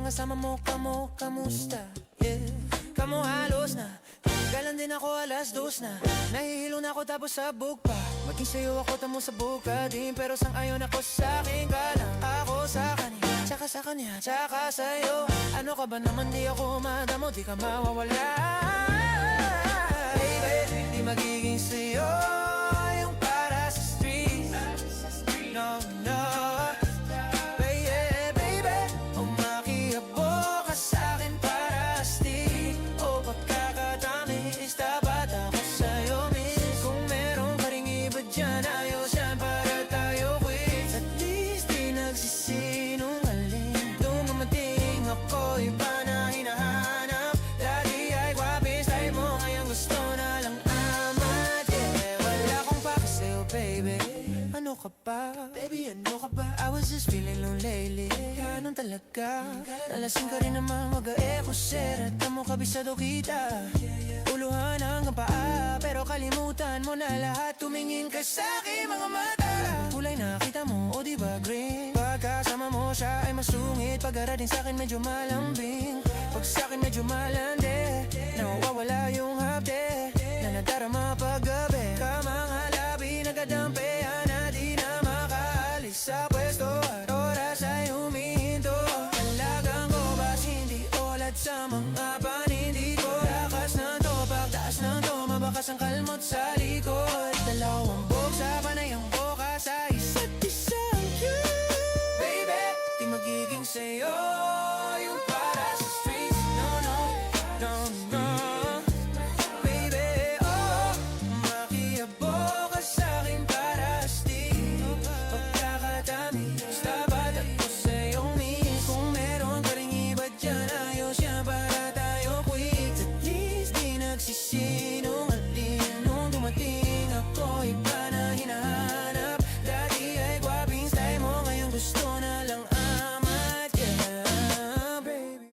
mga sama mo, kamusta? Yeah, kamo halos na galan din ako, 2:00 na. Nahihilo na ako tapos sabog pa. Maging sa'yo ako tamo sa buka din. Pero sang-ayon ako sa'kin ka lang. Ako sa kanya, tsaka sa kanya, tsaka sa'yo. Ano ka ba naman, di ako madamo, di ka mawawala. Baby, di magiging sa'yo yung para sa street. No, no. Ano ka ba? Baby, ano ka ba? I was just feeling low lately. Ganun talaga. Nalasing ka rin naman, mag-a-echo share. At mo kabisado kita. Uluhan hanggang paa, pero kalimutan mo na lahat. Tumingin ka sa'kin mga mata. Kulay nakita mo, o diba green? Pagkasama mo siya ay masungit. Pag-arating sa'kin medyo malambing. Pag sa'kin medyo malandi, nawawala yung hapde na nadarama